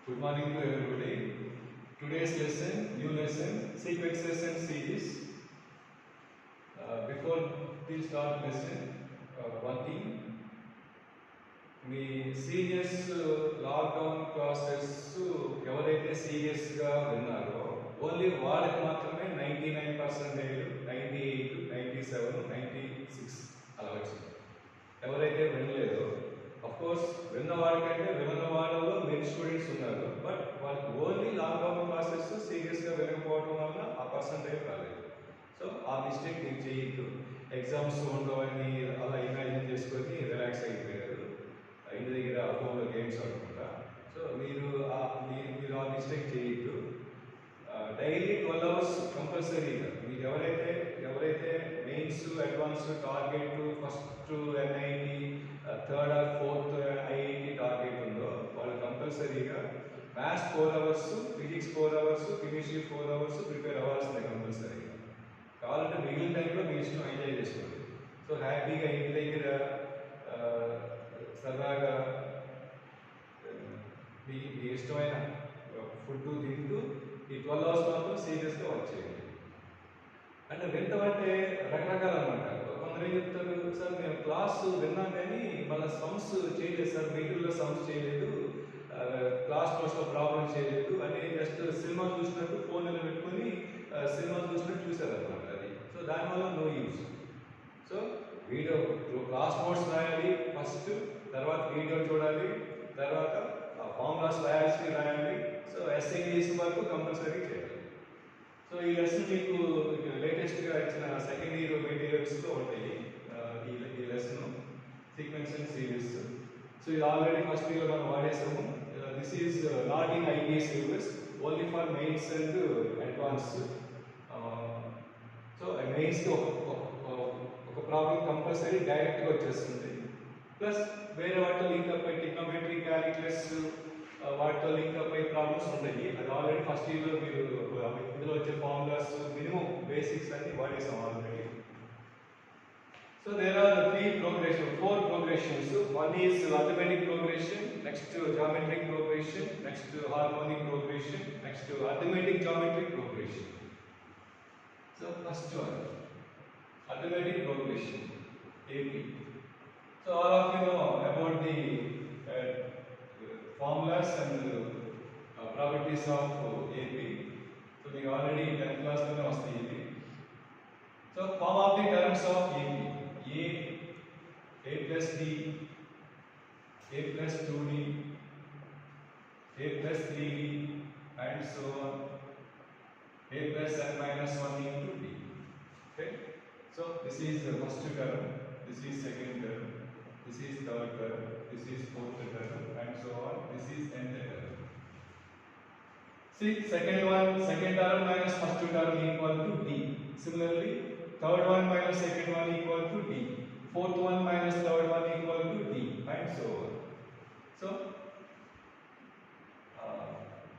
Good morning to everybody. Today's lesson, new lesson, sequences and series. Before we start lesson, one thing. Me serious lockdown classes ఎవరైతే సీరియస్గా విన్నారో only వాళ్ళకి మాత్రమే 99%, 98, 97, 96 అలా వచ్చింది. ఎవరైతే వినలేదో కోర్స్ విన్న వాళ్ళకంటే విన్న వాళ్ళలో మెయిన్ స్టూడెంట్స్ ఉన్నారు, బట్ వాళ్ళకి ఓన్లీ లాక్డౌన్ క్లాసెస్ సీరియస్గా వినకపోవడం వల్ల ఆ పర్సంటేజ్ రాలేదు. సో ఆ మిస్టేక్ మీరు చేయొద్దు. ఎగ్జామ్స్ ఉండవని అలా ఇమాజిన్ చేసుకొని రిలాక్స్ అయిపోయారు ఇంటి దగ్గర ఫోన్లో గేమ్స్ ఆడుకుంటా. సో మీరు ఆ మిస్టేక్ చేయొద్దు. డైలీ 12 hours కంపల్సరీగా మీరు ఎవరైతే mains advance target first NIT third or fourth IIT target ఉందో వాళ్ళు కంపల్సరీగా maths 4 hours, physics 4 hours, chemistry 4 hours prepare అవ్వాల్సిందే కంపల్సరీగా. కావాలంటే మిగిలిన టైంలో మీ ఇష్టం ఎంజాయ్ చేసుకోండి. సో హ్యాపీగా ఇంటి దగ్గర సరదాగా మీ ఇష్టమైన ఫుడ్ తింటూ ఈ 12 hours మాత్రం సీరియస్గా వర్క్ చేయండి. అంటే వింటామంటే రకరకాలు అనమాట. కొందరు ఏం చెప్తారు, సార్ మేము క్లాస్ విన్నాం కానీ మళ్ళీ సమ్స్ చేయలేదు సార్, మీటింగ్లో సమ్స్ చేయలేదు, క్లాస్ నోట్స్లో ప్రాబ్లం చేయలేదు అని జస్ట్ సినిమా చూసినట్టు ఫోన్లో పెట్టుకొని సినిమా చూసినట్టు చూసారనమాట. అది సో దానివల్ల no use. So video class notes రాయాలి ఫస్ట్, తర్వాత వీడియో చూడాలి, తర్వాత ఫార్ములాస్ రాయాలి. సో ఎస్ఏ ఇంగ్లీష్ వరకు కంపల్సరీ చేయాలి. సో ఈ లెసన్ మీకు లేటెస్ట్గా ఇచ్చిన సెకండ్ ఇయర్ మెటీరియల్స్లో ఉంటాయి. ఈ lesson sequence and series. So ఇది ఆల్రెడీ ఫస్ట్ ఇయర్ మనం వాడేసాము. This is not in IPS syllabus, only for mains and advance. So మెయిన్స్కి ఒక ప్రాబ్లం కంపల్సరీ డైరెక్ట్గా వచ్చేస్తుంది. ప్లస్ వేరే వాటితో లింక్ అప్ అయ్యి ట్రిగ్నోమెట్రీ, క్యాలిక్యులస్ వాటితో లింక్ అప్ అయ్యే ప్రాబ్లమ్స్ ఉంటాయి. అది ఆల్రెడీ ఫస్ట్ ఇయర్లో మీరు ఇందులో వచ్చే ఫార్ములాస్ మినిమం బేసిక్స్ అన్ని వాడేసాం already. So there are 4 progressions. One is arithmetic progression, next geometric progression, next harmonic progression, next arithmetic geometric progression. So first one, arithmetic progression, AP. So all of you know about the formulas and properties of AP. So we already 10th class में वस्ती है. So form of the terms of AP: A plus D, A plus 2D, A plus 3D, and so on. A plus n minus 1 into D. Okay. So this is the first term, this is second term, this is third term, this is fourth term, and so on. This is nth term. See, second term minus first term equal to D. Similarly, third one minus second one equal to D. Fourth one minus third one equal to D, and so on. So,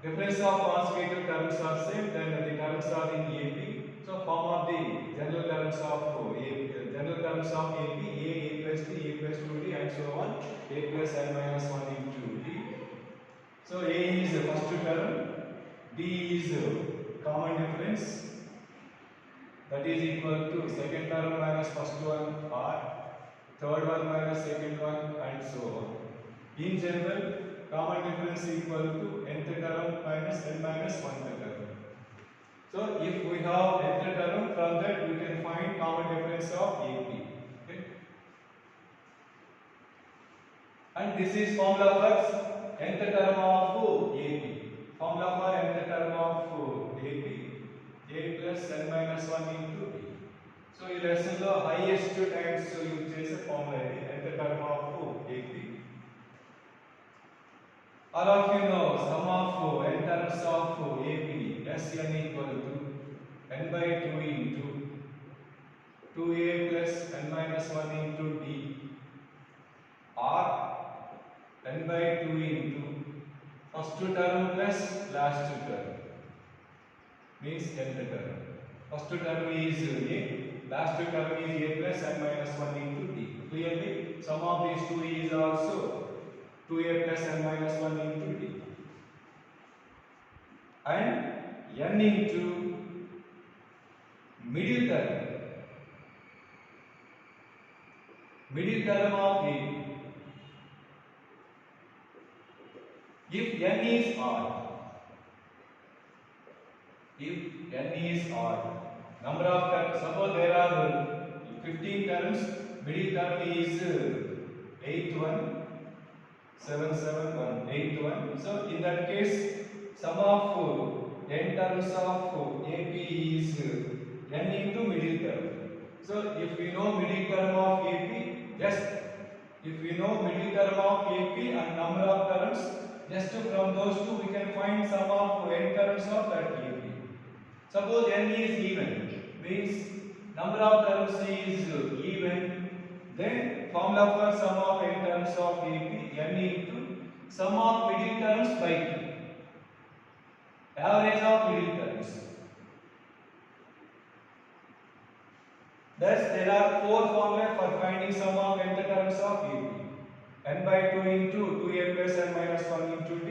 difference of consecutive terms are same, then the terms are in AP. So, form of the general terms of AP: A plus D, A plus 2D, and so on. A plus n minus 1 into D. So, A is the first term, D is common difference, that is equal to second term minus first one, or third one minus second one, and so on. In general, common difference equal to nth term minus n minus 1th term. So if we have nth term, from that we can find common difference of AP. Okay? And this is formula for nth term of AP. Formula for nth term of AP: A plus n minus 1 into D. So ఈ lesson లో highest times use చేసే formula ఇది, nth term of AP. All of you know sum of n terms of AP, Sn equal to n by 2 into 2a plus n minus 1 into D, or n by 2 into first term plus last term, means nth term. First term is A, last term is A plus n minus 1 into D. Clearly, sum of these two is also 2a plus n minus 1 into D. and n into middle term of AP. If n is odd, number of terms, suppose there are 15 terms, middle term is 8th one, 7, 7, 1, 8th one. So in that case, sum of n terms of AP is n into middle term. So if we know middle term of AP, if we know middle term of AP and number of terms, just from those two we can find sum of n terms of that AP. Suppose n is even, means number of terms is even, then formula for sum of n terms of AP, n into sum of middle terms by 2, average of middle terms. Thus there are 4 formulas for finding sum of nth terms of AP. n by 2 into 2a plus n minus 1 into t,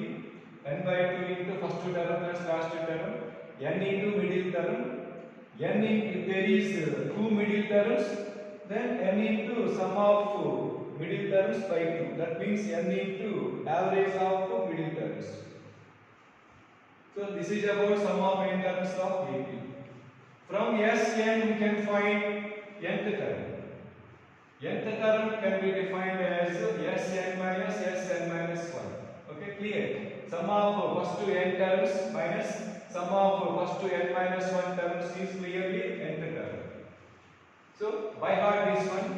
n by 2 into first term plus last term, n into middle term, n into, if there is 2 middle terms, then n into sum of middle terms by 2. That means n into average of middle terms. So this is about sum of n terms of AP. From Sn we can find nth term. Nth term can be defined as Sn minus 1. Okay, clear? Sum of first to n terms minus sum of first to n minus 1 terms is clearly nth term. So by heart this one.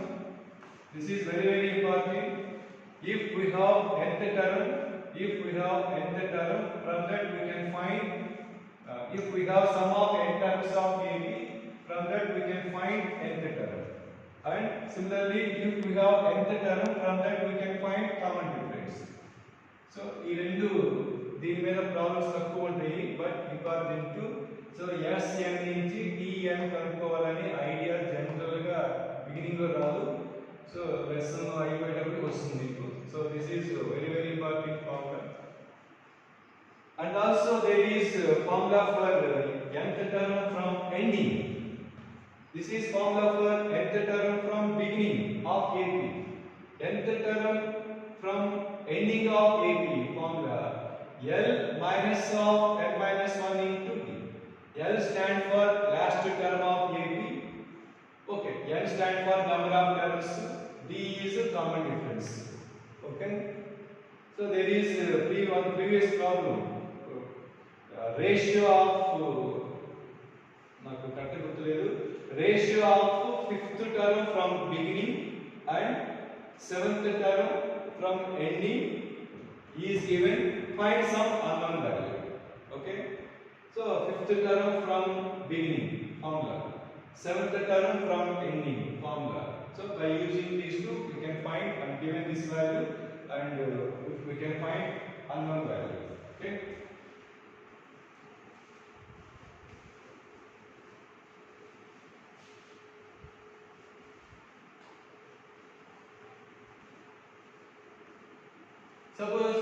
This is very, very important. If we have nth term, from that we can find. If we have sum of n terms of AP, from that we can find nth term. And similarly, if we have nth term, from that we can find common difference. So ఈ రెండు దీని మీద problems తక్కువ ఉంటాయి, but important. So Sn నుంచి Tn కనుక్కోవాలని idea general గా beginning లో రాదు. సో లెసన్ అయిపోయేటప్పుడు వస్తుంది మీకు. So this is very, very important formula. And also there is formula for nth term from ending. This is formula for nth term from beginning of AP. Nth term from ending of AP formula L minus of n minus 1 into T. L stand for last term of AP. Okay, N stand for number of terms. D is common difference. Okay. So there is previous problem. Ratio of నాకు correct గుర్తులేదు. Ratio of 5th term from beginning and 7th term from ending is given. Find some unknown value. Okay. So 5th term from beginning formula, 7th term from ending formula. So by using these two, we can find and given this value, and we can find unknown value. Okay. Suppose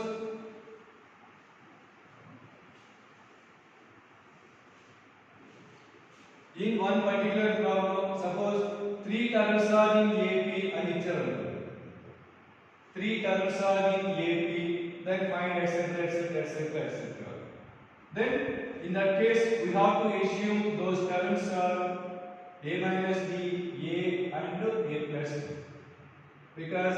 in one particular problem, suppose 3 terms are in AP and icharu. 3 terms are in AP, then find etc., etc., etc., etc. Then in that case we have to assume those terms are a minus d, a and a plus d. Because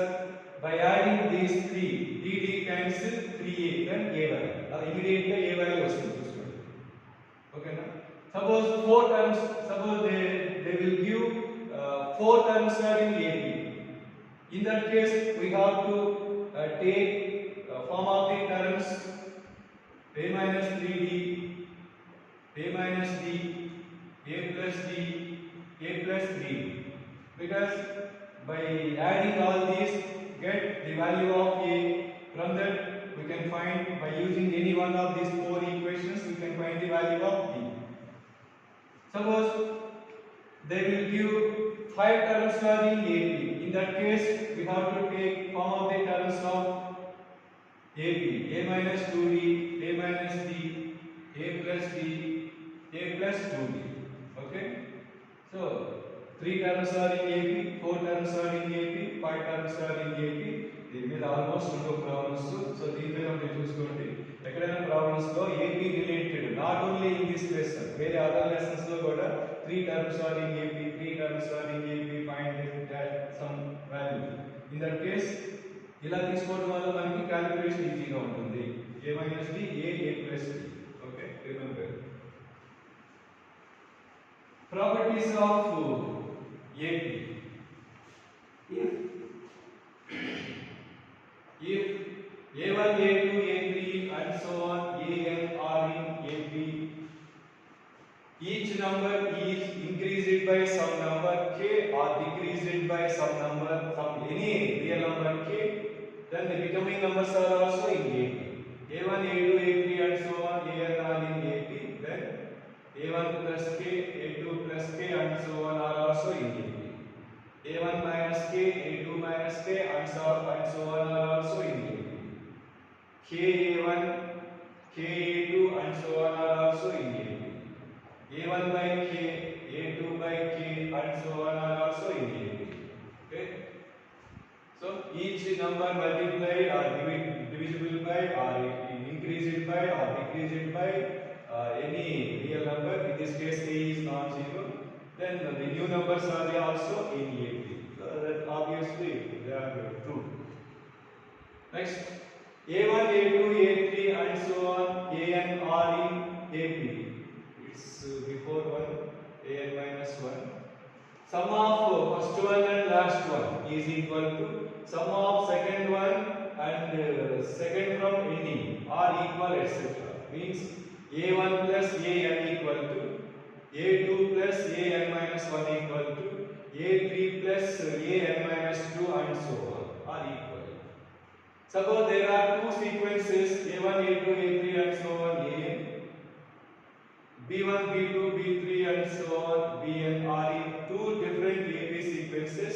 by adding these 3, dd cancel 3a, then a value. Immediately a value vastund chuskondi. Okay na? Suppose 4 terms, suppose they will give 4 terms are in AP. In that case we have to take form of the terms a minus 3d, a minus d, a plus d, a plus 3d. Because by adding all these, get the value of a. From that we can find, by using any one of these 4 equations, we can find the value of d. Suppose they will give 5 terms are in AP. In that case we have to take form of the terms of AP, a minus 2d, a minus d, a plus plus 2b. Okay, so 3 terms are in AP, 4 terms are in AP, 5 terms are in AP. దీని మీద almost ఉండవు problems. So దీని మీద మీరు చూసుకోండి, ఎక్కడైనా problems లో AP related, not only in this lesson, వేరే అదర్ లెసన్స్ లో కూడా 3 terms are in AP, 3 terms are in AP, find that some value. In that case ఇలా తీసుకోవడం వల్ల మనకి క్యాలిక్యులేషన్ ఈజీగా ఉంటుంది. a minus d, a plus d. Okay, remember. Properties of AP. If a1, a2, a3 and so on, an are in AP, each number is increased by some number k or decreased by some number, some any real number k, then the becoming numbers are also in AP. a1, a2, a3 and so on, an are in AP, then a1 plus k, a2 plus k and so on are also in AP. a1 minus k, a2 minus k and so on are also in AP. ka1, ka2 and so on are also in AP. a1 by k, a2 by k and so on are also in AP. Okay, so each number multiplied or divisible by or increased by or decreased by any real number, in this case a is non-zero, then the new numbers are also in AP. So that obviously they are true. Next, a1, a2, a3 and so on, an are in AP. It's before 1, an minus 1. Sum of first one and last one is equal to sum of second one and second from any are equal, etc. Means a1 plus an equal to a2 plus an minus 1 equal to a3 plus an minus 2 and so on are equal. Suppose there are two sequences a1, a2, a3 and so on, an, b1, b2, b3 and so on, bn are in two different AP sequences,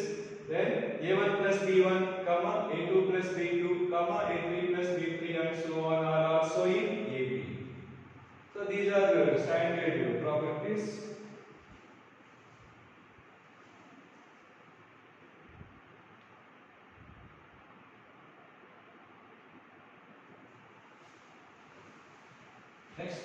then a1 plus b1, a2 plus b2, a3 plus b3 and so on are also in AP. So these are the standard properties. Next,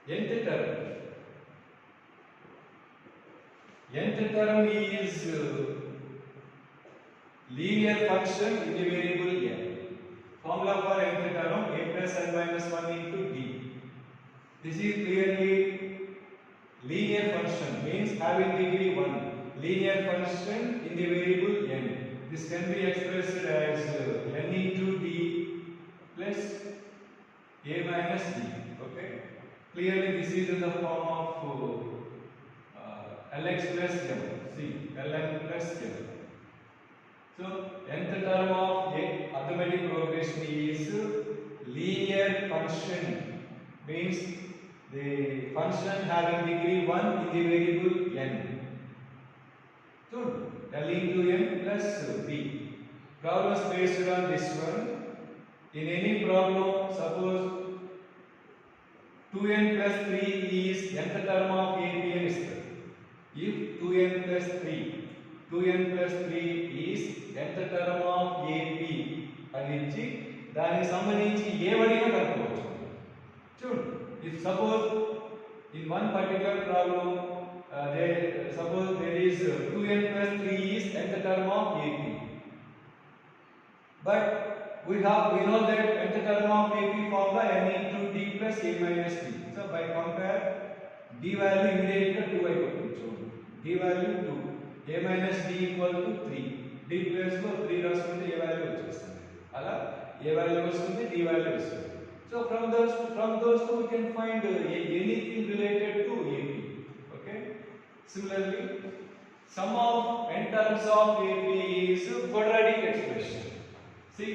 nth term. Nth term is linear function in the variable n. Formula for nth term a plus n minus 1 into d. This is clearly linear function, means having degree 1. Linear function in the variable n. This can be expressed as n into d plus a minus d. Okay, clearly this is in the form of lx plus m. See, ln plus m. So nth term of arithmetic progression is linear function, means the function having degree 1 in the variable n. So l into n plus b. Problems based on this one. In any problem, suppose 2n plus 3 is nth term of APN is there. If 2n plus 3 is nth term of AP అనిచ్చి దానికి సంబంధించి ఏవైనా కనుక్కోవచ్చు. చూడు, if suppose in one particular problem suppose there is 2n plus 3 is nth term of AP, but we know that nth term of AP formula n into d plus a minus d. So by compare d value immediately 2 అయిపోతుంది. చూడు, d value 2, a minus d equal to 3, d place లో 3 రాసుకుంటే a value వచ్చేస్తుంది. అలా a value వస్తుంది, d value వస్తుంది. So from those two we can find anything related to AP. Okay, similarly sum of n terms of AP is quadratic expression. See,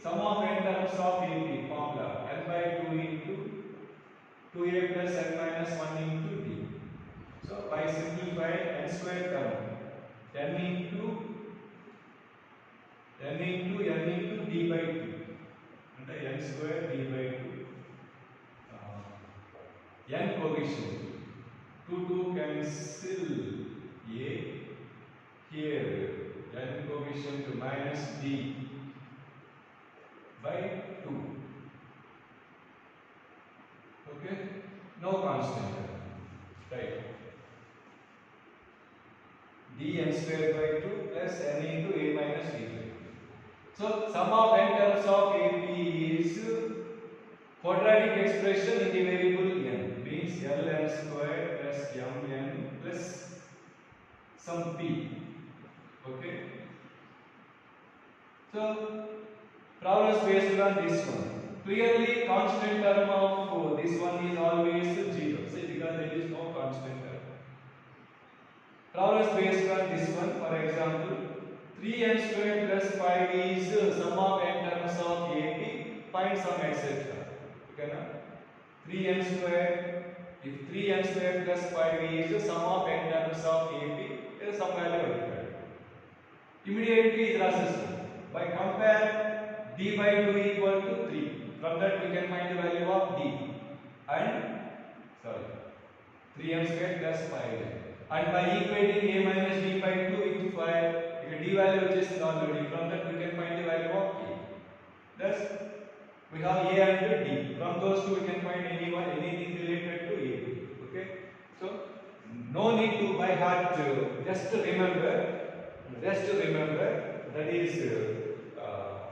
sum of n terms of AP formula n by 2 into 2a plus n minus 1 n square d by 2. N coefficient. 2 cancel a. Here n coefficient minus d by 2. Okay, no constant, right? dn square by 2 plus n into a minus d by 2. So sum of n terms of AP is quadratic expression in the variable n, means ln square plus mn plus some p. Okay, so problems based on this one. Clearly constant term of this one is always 0, see, because there is no constant term. Problems based on this one, for example, 3n square plus 5 is sum of n terms of AP, find some etc. Okay, na? 3n square, if 3n square plus 5 is sum of n terms of AP, there is some value required. Immediately it process by compare d by 2 equal to 3. From that we can find the value of d and 3n square plus 5. And by equating a minus d by 2 with 5, if d value which is already, from that we can find the value of a. Thus we have a and d. From those two we can find anything related to a. Okay, so no need to by heart, just remember that is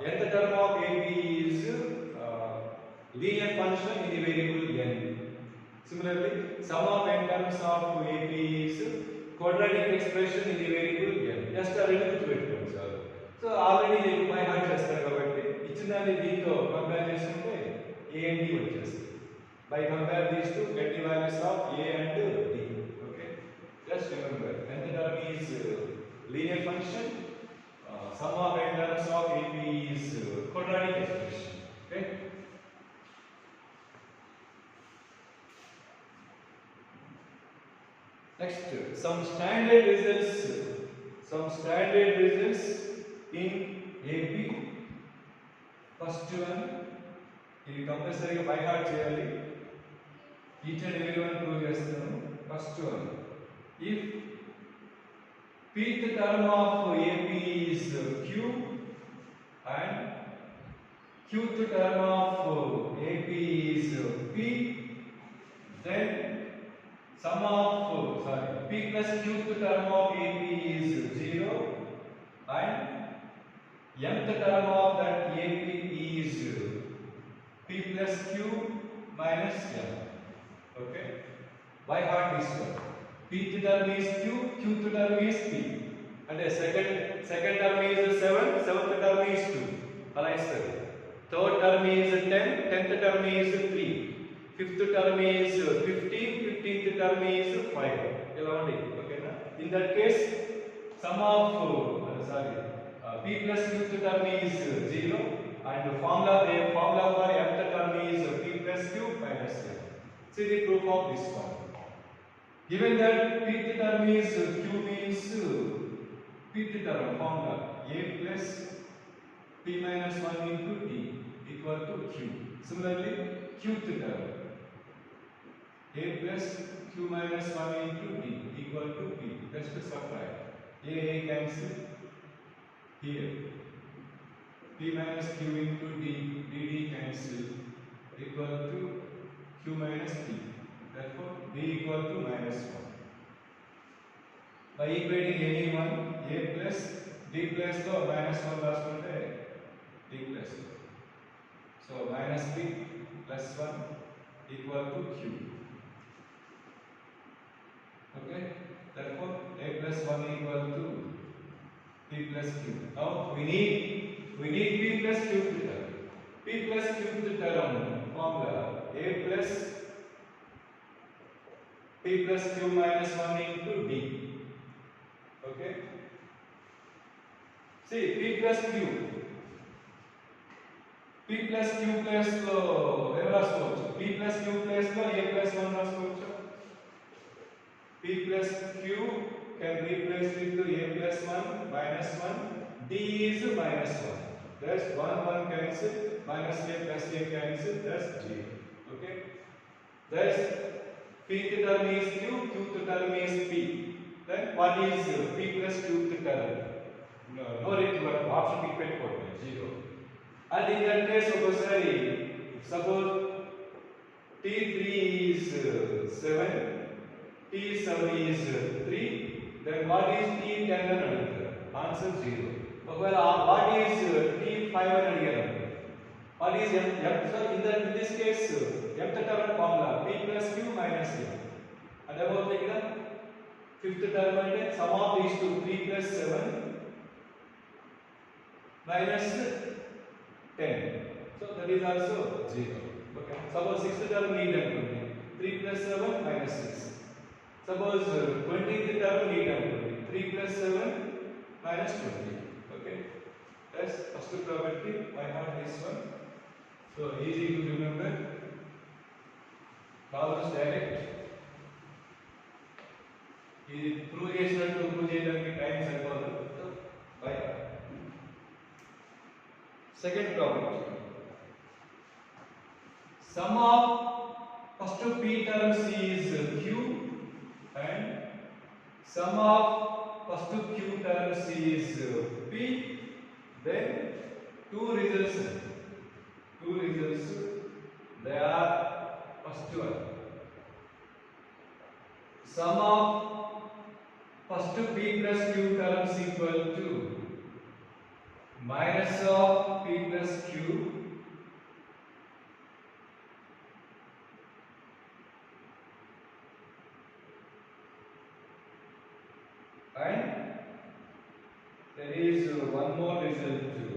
nth term of AP is linear function in the variable n. Similarly, sum of n terms of AP is quadratic expression in the variable n. Just a little bit చాలు. So already నేను by heart చేస్తాను కాబట్టి ఇచ్చిన దీంతో compare చేసుకుంటే a and d వచ్చేస్తుంది. By compare these two, get the values of a and d. Okay, just remember nth term is linear function. Sum of n terms of AP is quadratic expression. Okay. Next, some standard results in AP. First one, ఇది కంపల్సరీగా by heart చేయాలి. Each and every one prove చేస్తాను. First one, if pth term of AP is q and qth term of AP is p, then sum of p plus qth term of AP is 0 and nth term of that AP is p plus q minus n. Okay, by heart this one. Pth term is q, qth term is p, and the second term is 7, seventh term is 2. Alright, third term is 10, 10th term is 3, fifth term is 15, 15th term is 5. Okay, na? In that case, sum of p plus qth term is 0 and the formula for nth term is p plus q minus n. See the proof of this one. Given that pth term is q means pth term formula a plus p minus 1 into d equal to q. Similarly, qth term a plus q minus 1 into d equal to p. Let's subtract. A cancel here. P minus q into d, dd cancel equal to q minus p. Therefore, d equal to minus 1. By equating any one, a plus d plus to minus 1 last one d plus 1. So minus p plus 1 equal to q. Okay, therefore a plus 1 equal to p plus q. Now we need p plus q term. P plus q term formula a plus p plus q minus 1 into d. Okay, see p plus q plus లో ఎలా రాసుకోవచ్చు? p plus q plus లో a plus 1 రాసుకోవచ్చు. p plus q can replace with a plus 1 minus 1, d is minus 1. That's 1 cancel, minus a plus a cancel, that's 0. Okay, that's pth term is q, qth term is p. Then what is p plus qth term? No required option pick పెట్టుకోండి 0. And in that case ఒకసారి suppose t3 is 7, t7 is 3, then what is t10 అని అడుగుతారు, answer 0. ఒకవేళ what is t5 అని అడిగారు, what is f. So in this case mth term formula p plus q minus a. And about ఇక్కడ fifth term అంటే sum of these two 3 plus 7 minus 10. So that is also 0. Okay. Suppose sixth term need అనుకోండి 3 plus 7 minus 6. Suppose 20th term need అనుకోండి 3 plus 7 minus 20. Okay. That's first property. Why not this one? So easy to remember. Problems direct. ఇది prove చేసినట్టు prove చేయడానికి time సరిపోదు. So bye. Second property. Sum of first p terms is q and sum of first q terms is p. Then two results. They are first one. Sum of first p plus q terms equal to minus of p plus q and there is one more result too.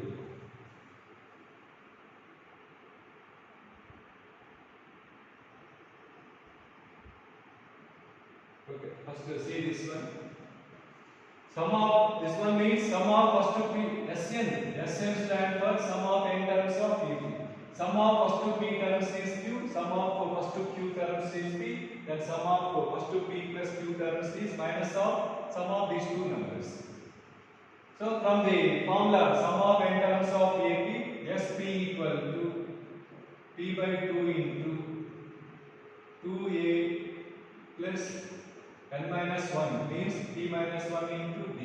Okay, first see this one. Sum of this one means sum of first p Sn stand for sum of n terms of pt. Sum of first p terms is q, sum of first q terms is p, then sum of first p plus q terms is minus of sum of these two numbers. So from the formula sum of n terms of ap, sp equal to p by 2 into 2a plus n minus 1 means p minus 1 into d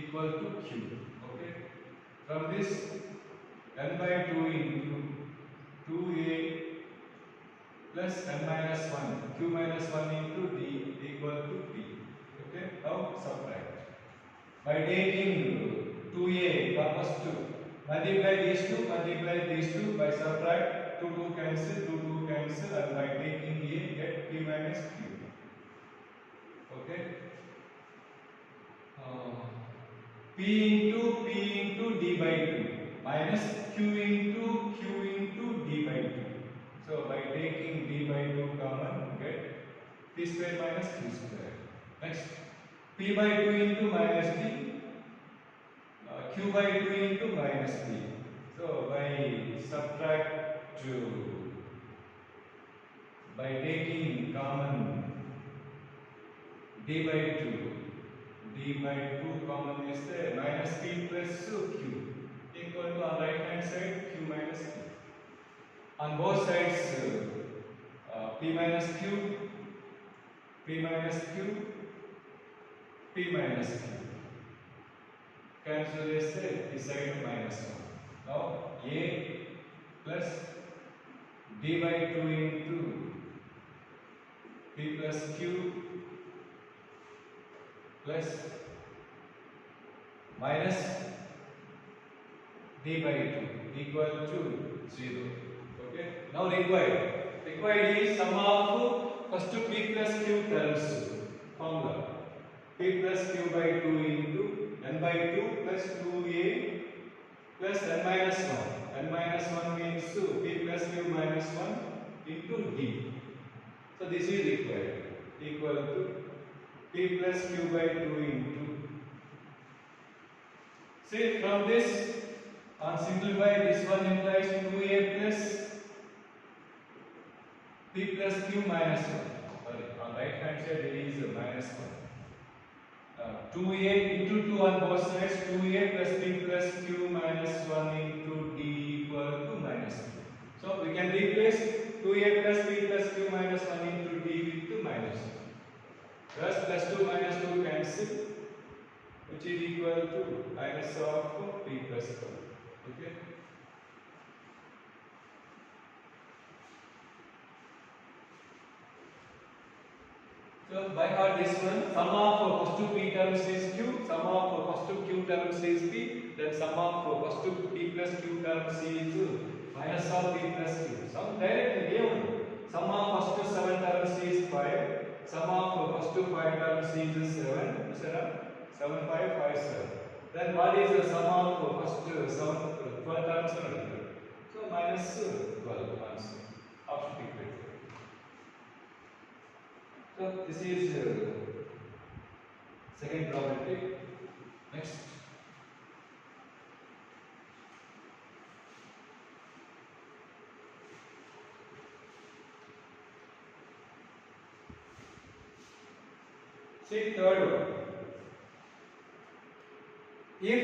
equal to q. Okay, from this n by 2 into 2a plus n minus 1 q minus 1 into d equal to p. Okay, now subtract by taking 2a first 2, multiply these two by subtract 2 cancel and by taking a get p minus q. Okay, p into d by 2 minus q into d by 2. So by taking d by 2 common get p square minus q square. Next p by 2 into minus d, q by 2 into minus d. So by subtract 2 by taking common d by 2 common is there, minus p plus q equal to on right hand side q minus q. On both sides p minus q cancel this side minus 1. Now a plus d by 2 into p plus q plus minus d by 2 equal to 0. Okay, now required is sum of first p plus q terms formula p plus q by 2 into n by 2 plus 2a plus n minus 1. N minus 1 means p plus q minus 1 into d. So this is required equal to p plus q by 2 into. See from this on simplify this one implies 2a plus p plus q minus 1. Sorry, on right hand side it is minus 1. 2a into 2 on both sides, 2a plus p plus q minus 1 into d equal is 2a plus b plus q minus 1 into d with minus 1. Thus plus 2 minus 2 cancel, which is equal to minus of p plus q. Okay. So by heart this one, sum of first two p terms is q, sum of first two q terms is p, then sum of first two p plus q terms is minus of p plus q. Sum directly given. Sum of first two 7 terms is 5, sum of first two 5 terms is 7, 7, 5, 5, 7. Then what is the sum of first 12 terms? So minus 12 answer. Option pick. So this is second probability. Next. See third one. If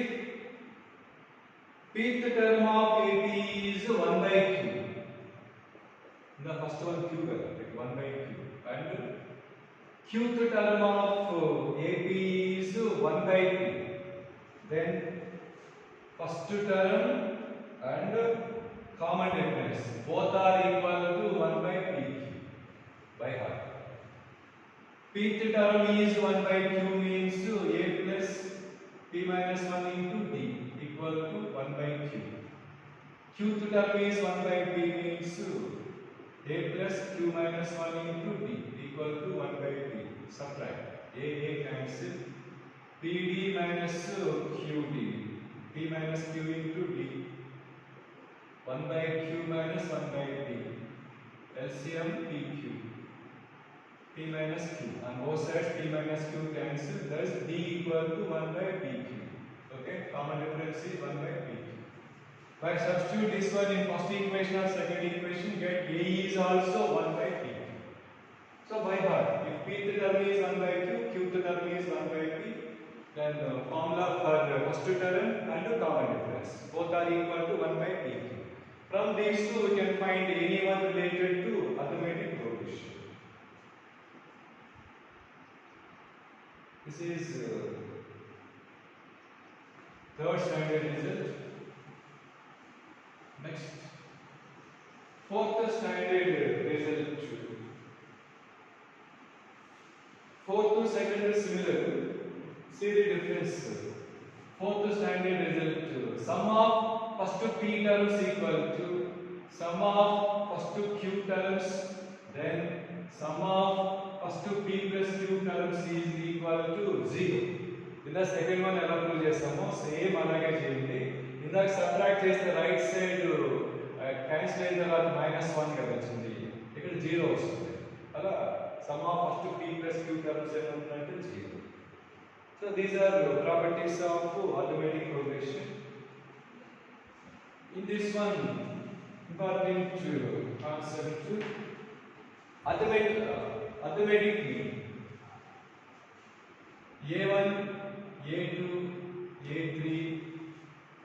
pth term of AP is 1 by q, the first one q, 1 by q, and qth term of AP is 1 by p, then first term and common difference both are equal to 1 by pq by heart. Pth term is 1 by q means a plus p minus 1 into d equal to 1 by q. Qth term is 1 by p means a plus q minus 1 into d equal to 1 by p. Subtract. A cancel. Pd minus qd. P minus q into d. 1 by q minus 1 by p. LCM pq. P minus q. On both sides p minus q cancel. Thus d equal to 1 by pq. Okay. Common difference is 1 by pq. By substitute this one in first equation or second equation, get a is also 1 by p. So by heart, if pth term is 1 by q, qth term is 1 by p, then formula for first term and common difference both are equal to 1 by p. From these two, we can find any one related to arithmetic progression. This is third standard result. Next, fourth standard result. Fourth to second is similar. See the difference. Fourth standard result. Sum of first p terms equal to sum of first q terms, then sum of first p plus q terms is equal to 0. In the second one, ఎలా prove చేస్తామో same అలాగే చేయండి. ఇందాక subtract చేస్తే right side cancel అయిన తర్వాత -1 గా వచ్చింది, ఇక్కడ 0 వస్తుంది. అలా sum of first p plus q terms ఏమవుతుందంటే 0. So these are properties of arithmetic progression. In this one, important concept, arithmetic mean. A1, A2, A3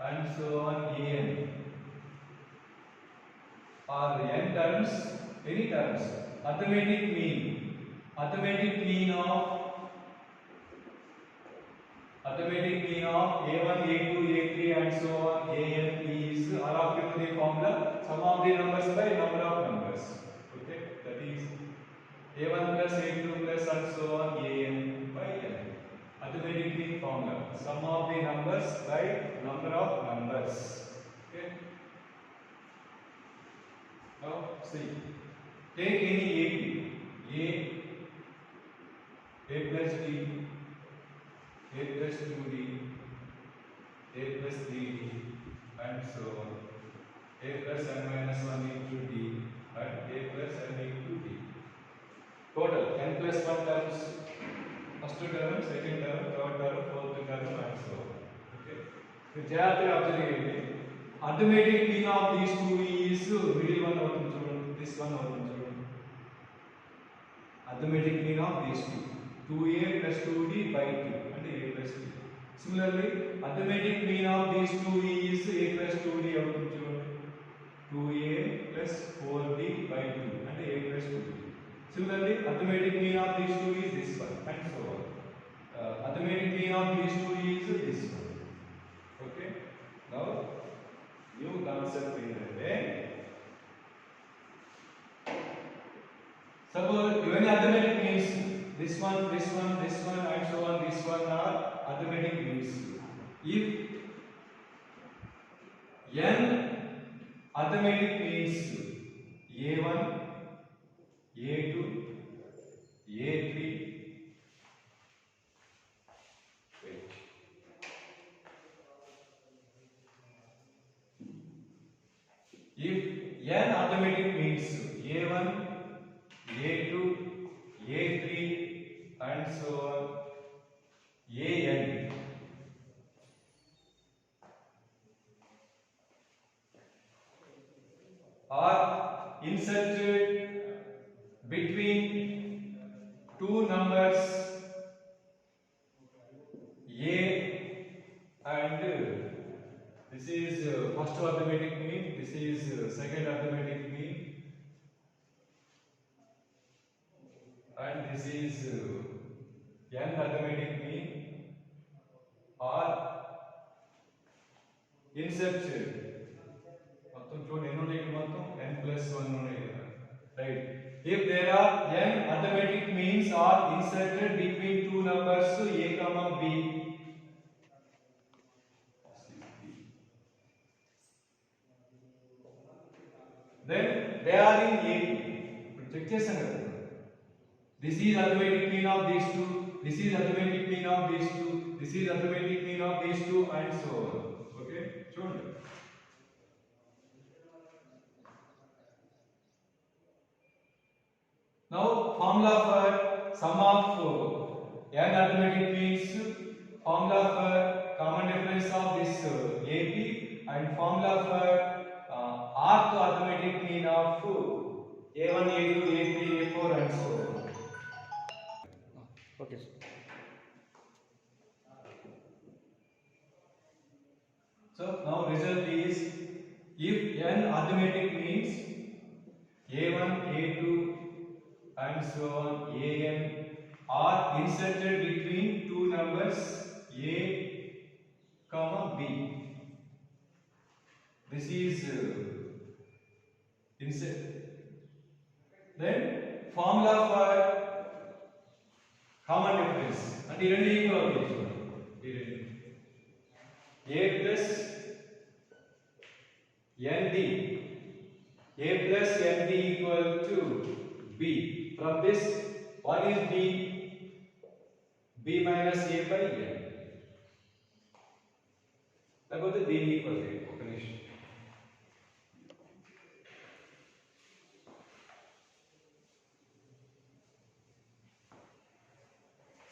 and so on, An are n terms, any terms. Arithmetic mean of A1, A2, A3 and so on, An is, all of you know the formula, sum of the numbers by number of numbers. Okay, that is A1 plus A2 plus and so on, An by n. Arithmetic mean formula, sum of the numbers by number of numbers. Okay. Now see, take any A plus D, A plus 2D, A plus 3D and so on, A plus n minus 1 into D and A plus n into D. Total n plus 1 terms, first term, second term, third term, fourth term and so on. Okay. So జాగ్రత్తగా observe చేయండి. Arithmetic mean of these two is middle one అవుతుంది చూడండి, this one అవుతుంది చూడండి. Arithmetic mean of these two, 2a plus 2d by 2 and a plus 2. Similarly, arithmetic mean of these two is a plus 2d అవుతుంది చూడండి. 2a plus 4b by 2 and a plus 2b. Similarly, arithmetic mean of these two is this one and so on. Arithmetic mean of these two is this one. Okay. Now, new concept is suppose even arithmetic means this one, this one, this one, and so on. This one are arithmetic means. If n arithmetic means a1, a2, a3. Wait. If n arithmetic means a1, a2, a3, and so on, an are inserted between two numbers a and this is first arithmetic mean, this is second arithmetic mean, and this is n arithmetic mean are inserted. మొత్తం చూడండి ఎన్ని ఉన్నాయి మొత్తం n plus 1 ఉన్నాయి కదా, right? If there are n arithmetic means are inserted between two numbers a comma b, then they are in AP. ఇప్పుడు check చేసాం కదా, this is arithmetic mean of these two, this is arithmetic mean of these two, this is arithmetic mean of these two, and so on. Okay, చూడండి. Now formula for sum of n arithmetic means, formula for common difference of this AP, and formula for rth arithmetic mean of a1, a2, a3, a4, and so on. Okay, sir. So now result is, if n arithmetic means a1, a2, and so on, an are inserted between two numbers a comma b. This is insert. Then formula for common difference and the రెండు equal a plus nd, a plus nd equal to b. From this, what is b? b minus a by n. లేకపోతే దీని equal ఒక నిమిషం.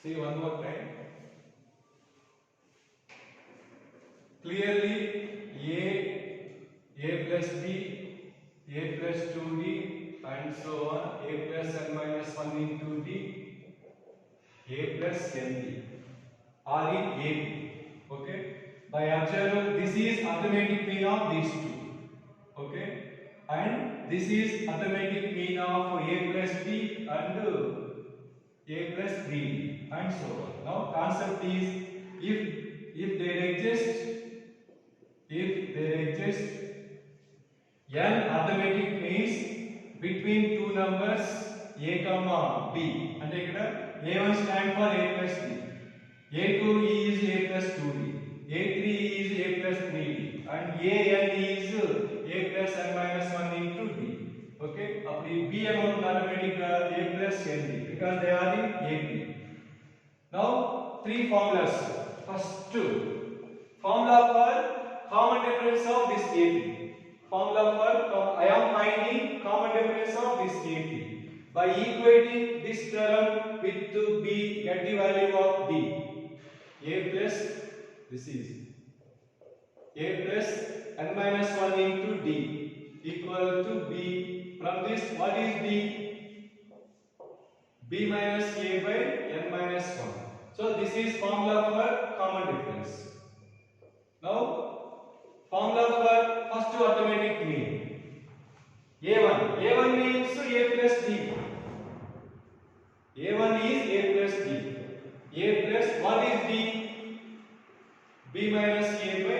See one more time. Clearly, a plus b, a plus 2d, and so on, a plus n minus 1 into d, a plus nd are in AP. Okay. By observing, this is arithmetic mean of these two. Okay. And this is arithmetic mean of a plus b and a plus 3 and so on. Now concept is, if there exists n arithmetic means between two numbers a comma b, అంటే ఇక్కడ a1 stand for a plus b, a2 is a plus 2d, a3 is a plus 3d, and an is a plus n minus 1 into d. Okay, அப்படி b amount arithmetic a plus nd because they are in AP. Now three formulas. First, formula for common difference of this AP. Formula for I am finding common difference of this AP by equating this term with b, get the value of d. A plus, this is a plus n minus 1 into d equal to b. From this, what is b? b minus a by n minus 1. So this is formula for common difference. Now formula for first arithmetic mean. A1 means A plus D. A1 is A plus D. A plus what is D? B minus A by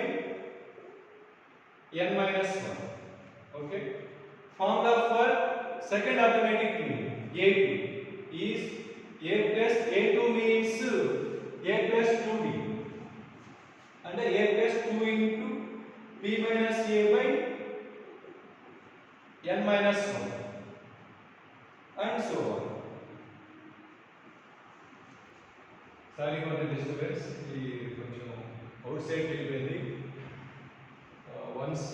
n minus 1. Okay. Formula for second arithmetic mean A2 is A plus A2 means A plus 2D and A plus 2 into B minus A by n minus 1 and so on. Sorry for the disturbance. Outside once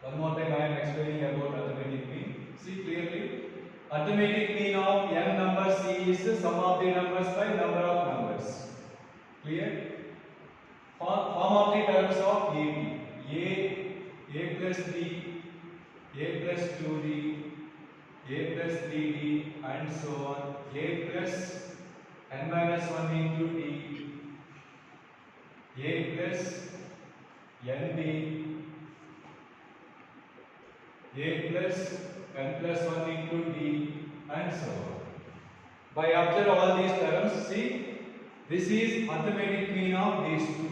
one more time I am explaining about arithmetic mean. See clearly, arithmetic mean of n numbers is the sum of the numbers by number of numbers. Clear? Form of the terms of AB: A plus D, A plus 2D, A plus 3D, and so on. A plus n minus 1 into D, A plus ND, A plus n plus 1 into D, and so on. By observe all these terms, see, this is arithmetic mean of these two.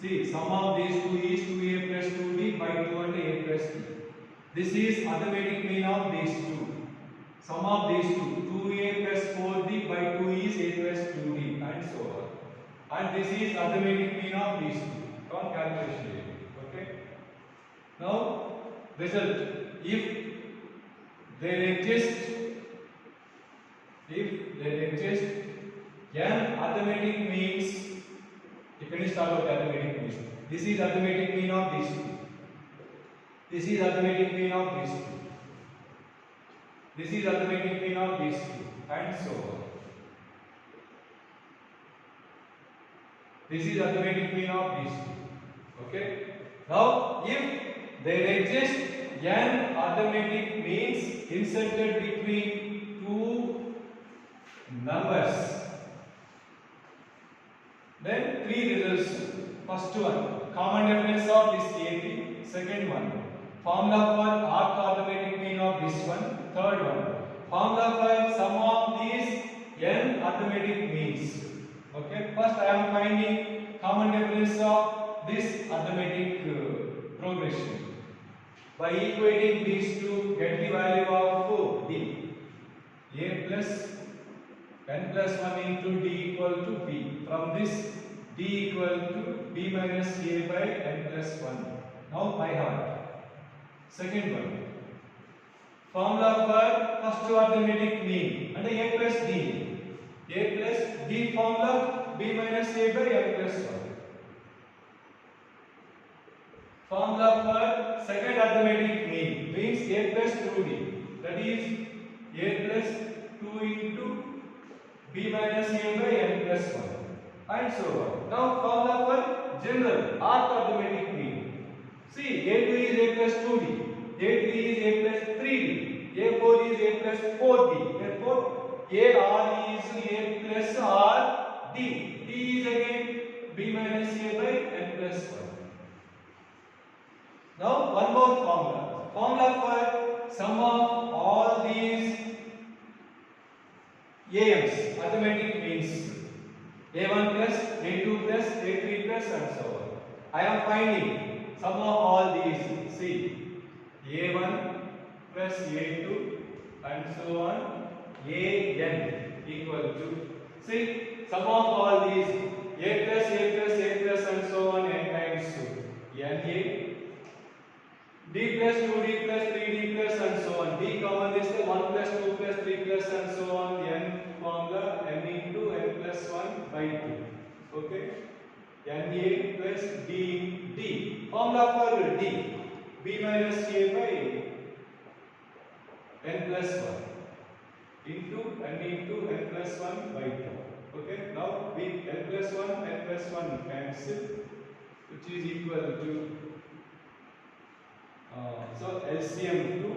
See, sum of these two is 2A plus 2D by 2 and A plus D. This is arithmetic mean of these two. Sum of these two, 2A plus 4D by 2 is A plus 2D, and so on. And this is arithmetic mean of these two. On calculation. Okay. Now, result. If there exist n arithmetic means, you can start with arithmetic means. This is arithmetic mean of these two. This is arithmetic mean of these two. This is arithmetic mean of these two, and so on. This is arithmetic mean of these two. Okay. Now, if there exists n arithmetic means inserted between two numbers, then three results. First one, common difference of this AP. Second one, formula for arc arithmetic mean of this one. Third one, formula for sum of these n arithmetic means. Okay. First, I am finding common difference of this arithmetic progression. By equating these two, get the value of D. A plus n plus 1 into D equal to B. From this, D equal to B minus A by n plus 1. Now by heart. Second one, formula for first arithmetic mean and A plus D. A plus D formula B minus A by n plus 1. Formula for second arithmetic mean means A plus 2D, that is A plus 2 into B minus A by n plus 1, and so on. Now formula for general arc arithmetic mean. See, A2 is A plus 2D, A3 is A plus 3D, A4 is A plus 4D. Therefore, AR is A plus R D. D is again B minus A by n plus 1. Now one more formula. Formula for sum of all these AMs, arithmetic means A1 plus, A2 plus, A3 plus, and so on. I am finding sum of all these. See, A1 plus A2 and so on, AN equal to, see, sum of all these A plus, A plus, A plus, and so on n times NA. D plus 2D plus 3D plus, and so on. D common is 1 plus 2 plus 3 plus, and so on. N formula n into n plus 1 by 2. Okay. NA plus D. Formula for D. B minus A by n plus 1 into n plus 1 by 2. Okay. Now B n plus 1 cancel, which is equal to so LCM to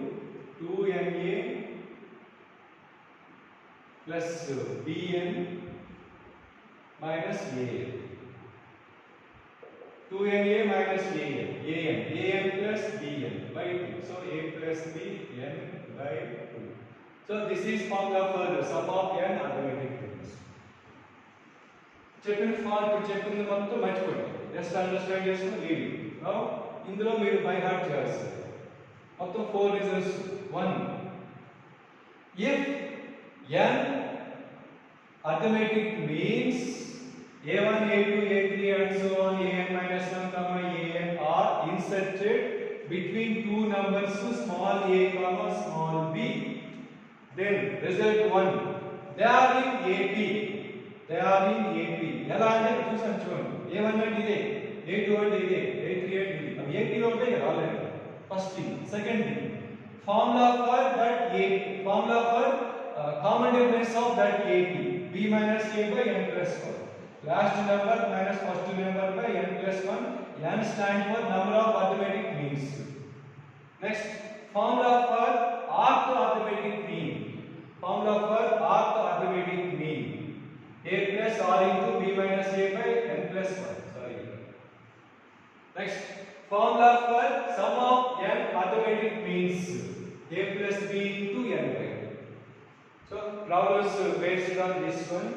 2NA plus BN minus AN. 2NA minus AN plus BN by 2. plus b n by 2. So this is formula for the sum of n arithmetic rings. చెప్పిన formula చెప్పింది మొత్తం మర్చిపోండి. Just understand చేసుకుని leave. Now ఇందులో మీరు by heart చేయాల్సింది మొత్తం 4 reasons. 1, if n arithmetic means a1 a2 a3 and so on an minus 1 comma an are inserted between two numbers small a comma small b, then result 1, they are in ap, they are in ap. ఎలా అంటే చూసాను చూడండి. a1 అంటే ఇదే, a2 అంటే ఇదే, a3 అంటే ఇది. అవి ap లో ఉంటాయి కదా already. First thing. Second thing, formula for that a, formula for common difference of that ap, b minus a by n plus 1. Last number minus first number by n plus 1. n stand for number of arithmetic means. Next, formula for rth arithmetic mean. Formula for rth arithmetic mean. a plus r into b minus a by n plus 1. Sorry. Next, formula for sum of n arithmetic means. a plus b into n by 2. So problems based on this one.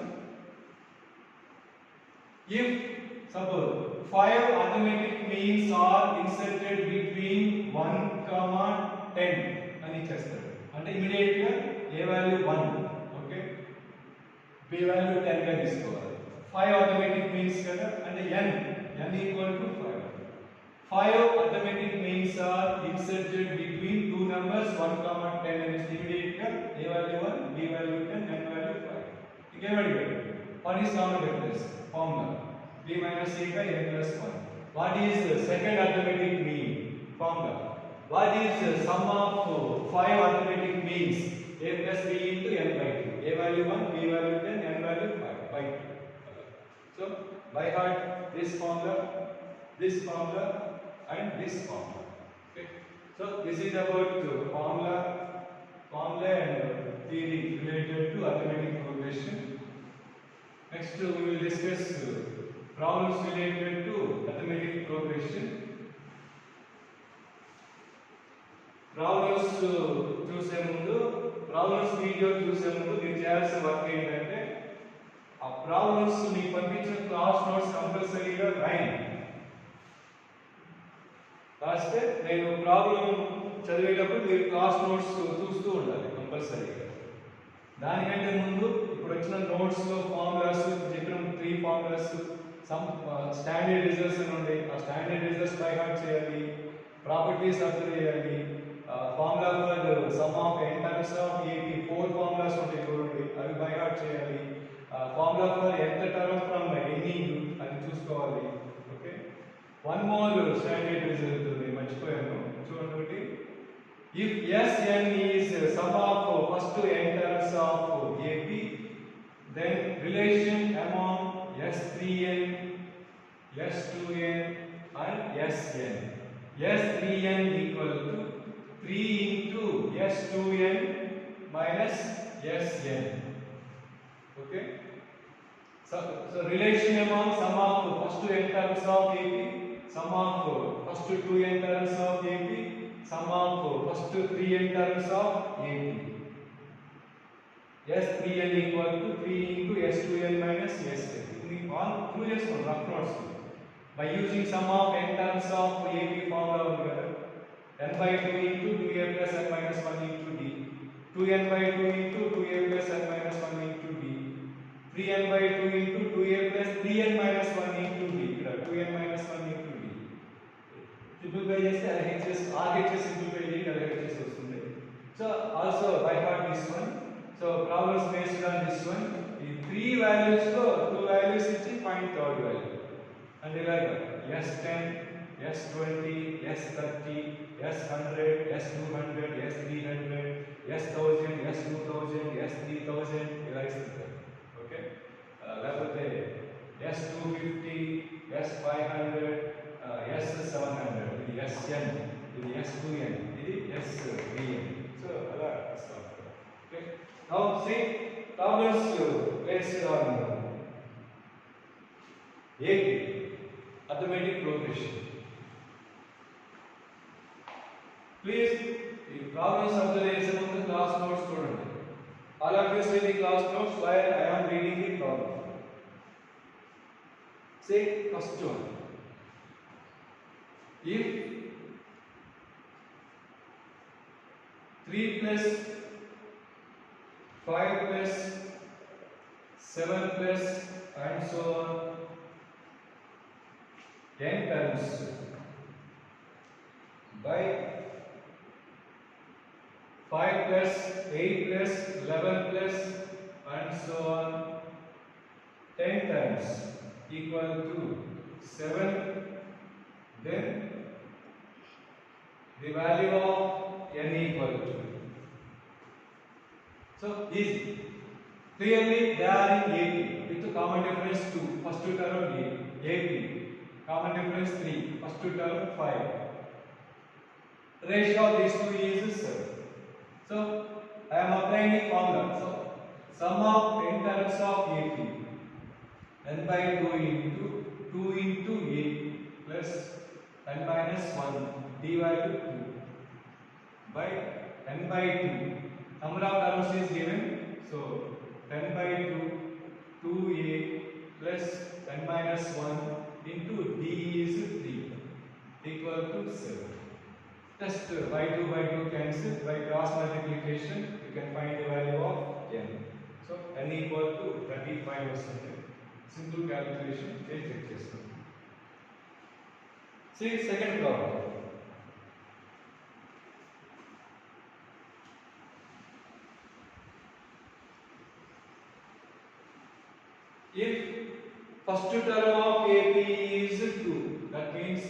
If suppose 5 arithmetic means are inserted between 1 comma 10 అని ఇచ్చేస్తారు అంటే immediate గా a value 1, okay, b value 10 గా తీసుకోవాలి. 5 arithmetic means కదా అంటే n equal to 5. 5 arithmetic means are inserted between two numbers 1 comma 10 అని immediate గా a value 1, b value 10, n value 5. ఇంకేం అడిగాడు? What is common difference? Formula b minus a by n plus 1. What is second arithmetic mean? Formula. What is sum of 5 arithmetic means? a plus b into n by 2. a value 1, b value 10, n value 5 by 2. So by heart this formula and this formula. Okay. So this is about formula and theory related to arithmetic progression. Next we will discuss problems related to arithmetic progression. Problems చూసే ముందు, problems video చూసే ముందు మీరు చేయాల్సిన work ఏంటంటే ఆ problems మీకు పంపించిన క్లాస్ నోట్స్ కంపల్సరీగా రాయండి. రాస్తే నేను ప్రాబ్లం చదివేటప్పుడు మీరు క్లాస్ నోట్స్ చూస్తూ ఉండాలి కంపల్సరీగా. దానికంటే ముందు ఇప్పుడు వచ్చిన నోట్స్ లో ఫార్ములాస్ చెప్పిన 3 ఫార్ములాస్, సమ్ స్టాండర్డ్ రిజల్ట్స్ అని ఉంటాయి, ఆ స్టాండర్డ్ రిజల్ట్స్ బై హార్ట్ చేయాలి. ప్రాపర్టీస్ అర్థం చేయాలి. Formula for some of n terms of ap 4 formulas ఉంటాయి చూడండి, అవి బై హార్ట్ చేయాలి. Formula for nth term from any అది చూసుకోవాలి. Okay, one more standard result ఉంది మర్చిపోయాను చూడండి. If Sn is sum of first n terms of AP, then relation among S3n, S2n and Sn. S3n equal to 3 into S2n minus Sn. Okay. So relation among sum of first n terms of AP, sum of first 2n terms of AP, sum of first 3n terms of AP. S3n equal to 3 into S2n minus Sn. We all prove cheskon rough notes by using sum of n terms of AP formula together. n by 2 into 2a plus n minus 1 into d. 2n by 2 into 2a plus n minus 1 into d. 3n by 2 into 2a plus 3n minus 1 into d. 2n minus 1 into d. Simplify చేస్తే RHS simplify చేయండి RHS వస్తుంది. So also by heart this one. So problems based on this one. ఈ 3 values లో 2 values ఇచ్చి find third value. And ఇలాగా S10, S20, S30, S100, S200, S300, S1000, S2000, S3000 ఇలా ఇస్తారు. Okay, లేకపోతే S250, S500, S700, ఇది Sn, ఇది S2n, ఇది S3n. So అలా ఇస్తాం. Okay, now see problems based on AP, arithmetic progression. Please ఈ ప్రాబ్లమ్స్ అబ్జర్వ్ చేసే ముందు క్లాస్ నోట్స్ చూడండి. All of you see the class notes while I am reading the problem. Say first one. If 3 plus 5 plus 7 plus and so on n times by 5 plus 8 plus 11 plus and so on 10 times equal to 7, then the value of n equal to. So easy. Clearly they are in AP with common difference 2. First term AP. Common difference 3. First term 5. Ratio of these two is 7. So I am applying the formula. So sum of n terms of AP n by 2 into 2 into a plus n minus 1 divided 2 by n by 2. Number of terms is given. So 10 by 2 2a plus n minus 1 into d is 3 equal to 7. Just by 2 cancel. By cross multiplication you can find the value of n. So n equal to 35 or something. Simple calculation. Check this. See second problem. If first term of AP is 2, that means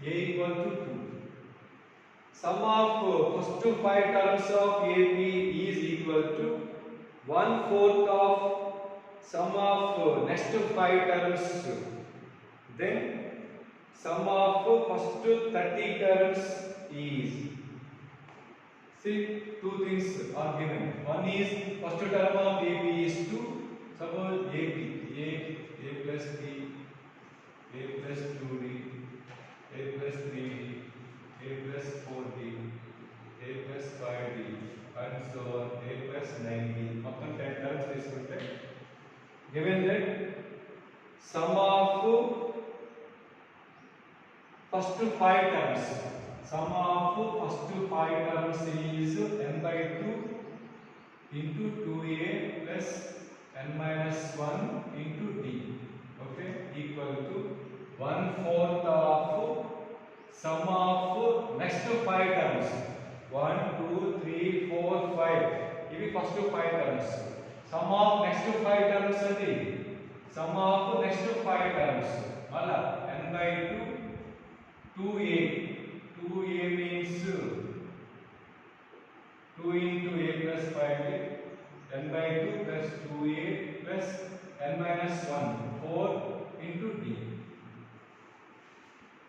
a equal to 2. Sum of first 5 terms of AP is equal to 1/4 of sum of next 5 terms. Then sum of first 30 terms is. See, two things are given. One is first term of AP is 2. Suppose AP a plus b, a plus 2d, a plus 3d, a plus 4d, a plus 5d, and so on, a plus 9d. Up to 10 terms తీసుకుంటే given that sum of first 5 terms, sum of first 5 terms is n by 2 into 2a plus n minus 1 into d, okay, equal to 1/4 of sum of next 5 terms. 1 2 3 4 5 ఇవి first 5 terms. Sum of next 5 terms అది sum of next 5 terms మళ్ళా n by 2 2a means 2 into a plus 5 n by 2 plus 2a plus n minus 1 4 into d.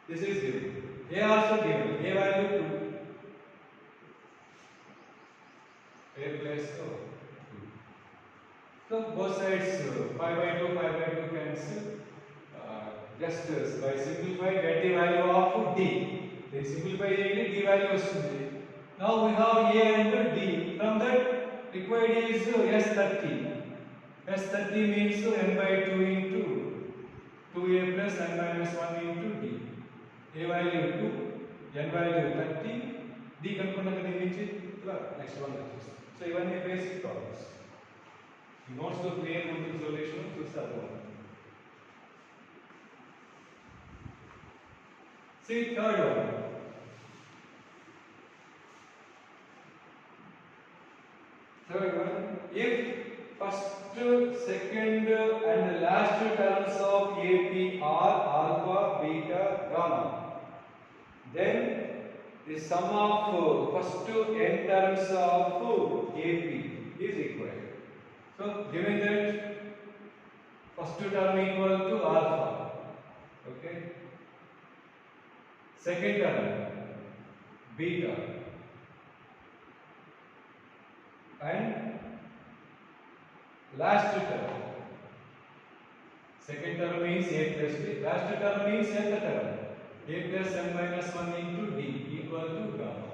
This is given. A also given. A value 2. A plus 2. So both sides 5 by 2 cancel. Just by simplify get the value of d. Then simplify d value వస్తుంది. Now we have a and d. From that required is S30. S30 means n by 2 into 2a plus n minus 1 into d. A value 2, n value 30, d కనుక్కున్నాక దీని నుంచి next one వచ్చేస్తుంది. So ఇవన్నీ basic problems. ఈ నోట్స్లో clear ఉంటుంది solution చూస్తారు. See third one. Third one, if first, second and last terms of AP are alpha, beta, gamma, then the sum of first n terms of AP is equal. So given that first term equal to alpha, okay, second term beta, and last term, second term means a plus b, last term means nth term, a plus n minus 1 into d equal to gamma.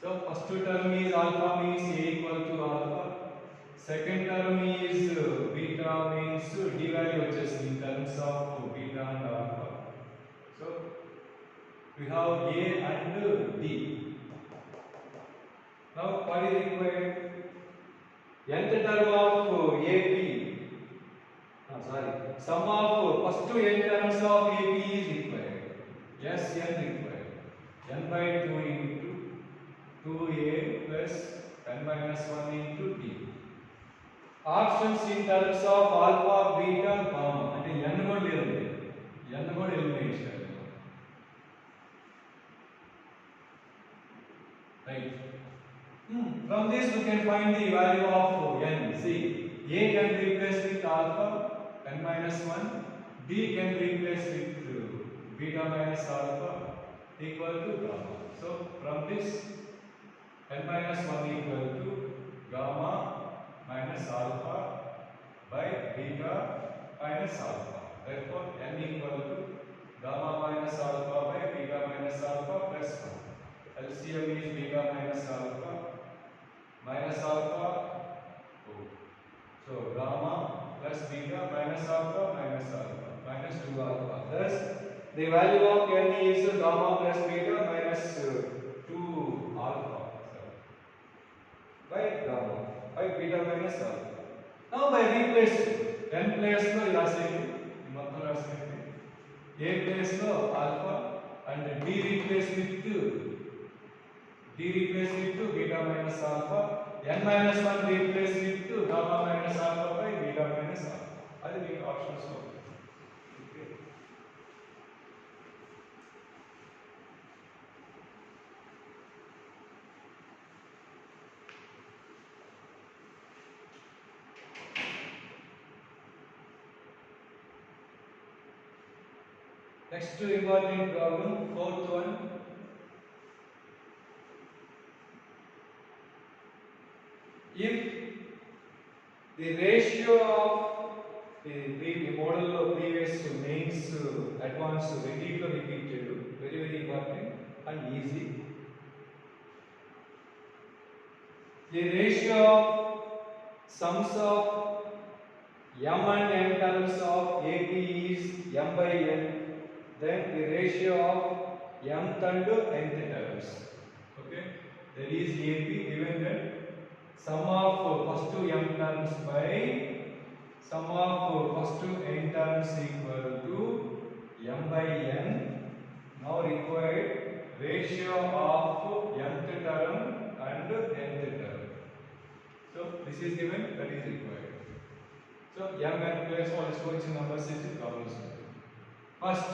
So first term is alpha means a equal to alpha. Second term is beta means d value వచ్చేసి in terms of beta and alpha. So we have a and d. Now what is required? Nth term of AP. Sum of first two n terms of AP is required. Yes, n required. N by 2 into 2a plus n minus 1 into d. Options in terms of alpha, beta, gamma. And n కూడా లేదు. n కూడా eliminate చేయాలి. Right. From this we can find the value of n. See, a can replace with alpha, n minus 1. D can replace with beta minus alpha equal to gamma. So from this, n minus 1 equal to gamma minus alpha by beta minus alpha. Therefore, n equal to gamma minus alpha by beta minus alpha plus 1. LCM is beta minus alpha minus alpha. So gamma plus beta minus alpha minus 2 alpha. Thus, the value of n is gamma plus beta minus 2 alpha by gamma by beta minus alpha. Now by replacing n place lo rasayindi mottham rasayindi a place lo alpha and d replace with beta minus alpha, n minus 1 replace with gamma minus alpha by beta minus alpha. That is the options. Okay. Next important problem, fourth one. If the ratio of the model of previous mains advanced repeated, very important and easy. The ratio of sums of m and n terms of AP is m by n. Then the ratio of mth and nth terms. Okay, that is AP given that sum of first two m terms by sum of first two n terms equal to m by n. Now required ratio of mth term and nth term. So this is given, that is required. So m and place all its numbers is problems. First,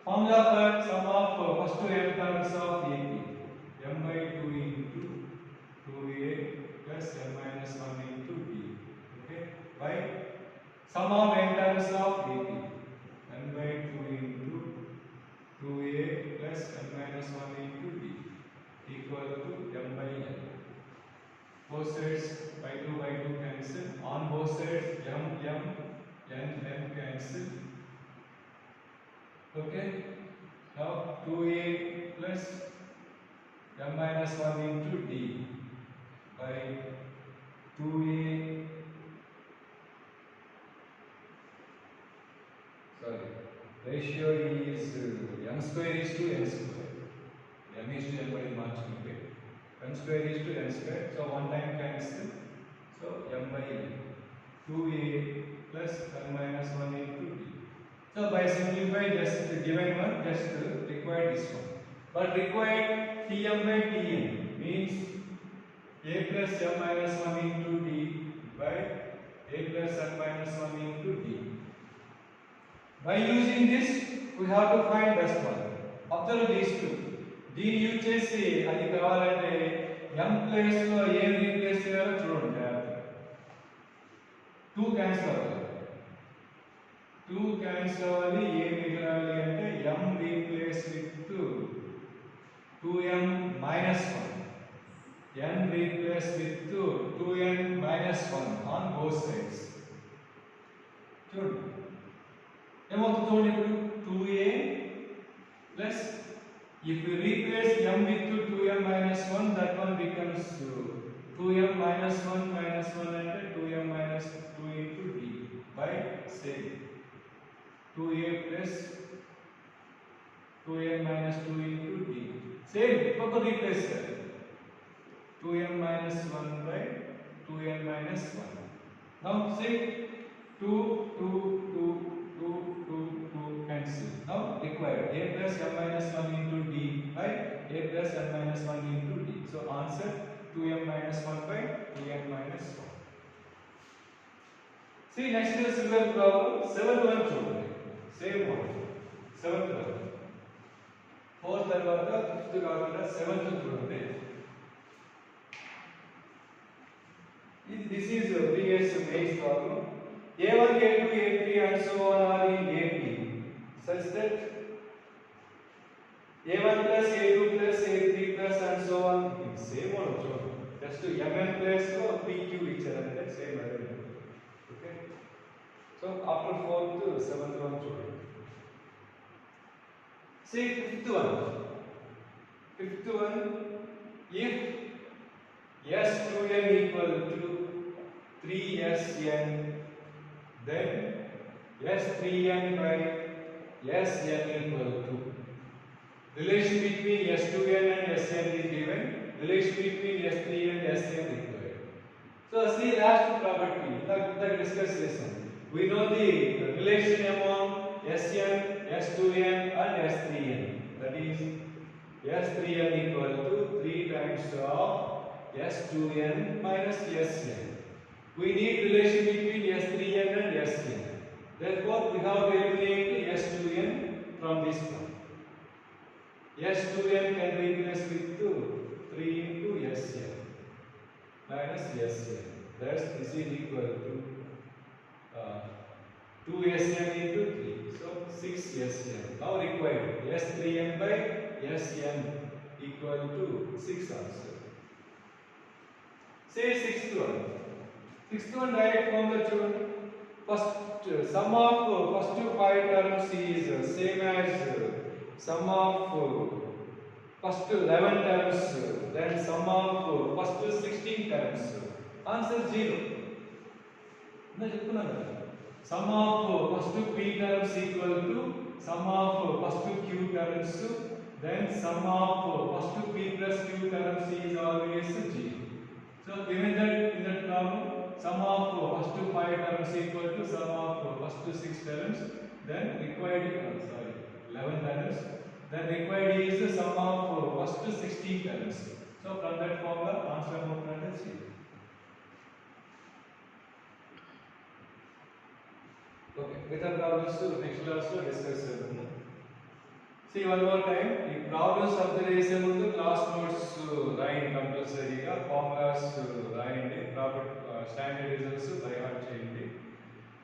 formula for sum of first two m terms of AP. M by 2 into 2a plus m minus 1 into d. Okay, by sum of n terms of AP. N by 2 into 2a plus m minus 1 into d equal to m by n. Both sides by 2 cancel. On both sides m n cancel. Okay, now 2a plus m minus 1 into d by 2a ratio is m square is to n square. M is to n by much m square is to n square. So one time cancel. So m by n 2a plus n minus 1 into d. So by simplifying just the given one, just required this one. But required Tm by Tn means a plus m minus 1 into d by a plus n minus 1 into d. By using this, we have to find best one. Observe these two. దీన్ని use చేసి అది కావాలంటే m place లో ఏం replace చేయాలో చూడండి. 2 cancel అవ్వాలి. 2 cancel అవ్వాలి. ఏం మిగలాలి అంటే m replace with 2m minus 1. n replace with 2n minus 1 on both sides. చూడండి ఏమవుతుంది చూడండి ఇప్పుడు 2a plus if we replace m with 2m minus 1, that one becomes becomes 2m minus 1 అంటే 2m minus 2 into d by same 2a plus 2m minus 2 into d. Same, proper replace that. 2m minus 1 by 2m minus 1. Now see 2, 2, 2, 2, 2, 2 cancel. Now required a plus m minus 1 into d by a plus m minus 1 into d. So answer 2m minus 1 by 2m minus 1. See next is similar problem. 7th one చూడండి. Same one. 7th one. 4th తర్వాత 5th కాకుండా 7th చూడండి. This is a previous base problem. A1, A2, A3 and so on are in AP such that A1 plus A2 plus A3 plus and so on same one చూడండి. Just mn place లో PQ ఇచ్చారంటే same అదే. Okay. So after 4th 7th one చూడండి. See 5th one. 5th one, if S2n equal to 3Sn, then S3n by Sn equal to relation between S2n and Sn is given, relation between S3 and Sn required. So see last property that discuss lesson. We know the relation among Sn, S2n and S3n. That is S3n equal to 3 times of S2n minus Sn. We need relation between S3n and Sn. Therefore, we have to eliminate S2n from this one. S2n can replace with 3 into Sn minus Sn. Thus, this is equal to 2 Sn into 3. So, 6 Sn. Now required S3n by Sn equal to 6 answer. Say 6th one. 6th one direct formula children. First sum of first 5 terms is same as sum of first 11 terms, then sum of first 16 terms. Answer 0. Sum of first p terms equal to sum of first q terms, then sum of first p plus q terms is always 0. So given that in that problem, sum of first 5 terms equal to sum of first 6 terms, then required 11 terms, then required is the sum of first 16 terms. So from that formula, answer of is 0. Okay, with the problems next class discuss. See one more time, the problems of the lesson ముందు class notes రాయండి కంపల్సరీగా, formulas రాయండి, proper standard results by heart చేయండి.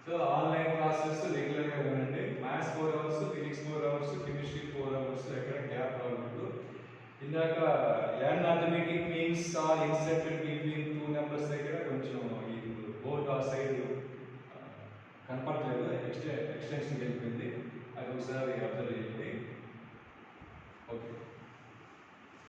So online classes regular గా వినండి. Maths 4 hours, physics 4 hours, chemistry 4 hours, ఎక్కడ gap రావద్దు. ఇందాక n arithmetic means are inserted between two numbers దగ్గర కొంచెం ఈ బోర్డ్ ఆ సైడ్ కనపడలేదు, ఎక్స్టెన్షన్ వెళ్ళిపోయింది, అది ఒకసారి అబ్జర్వ్ చేయండి.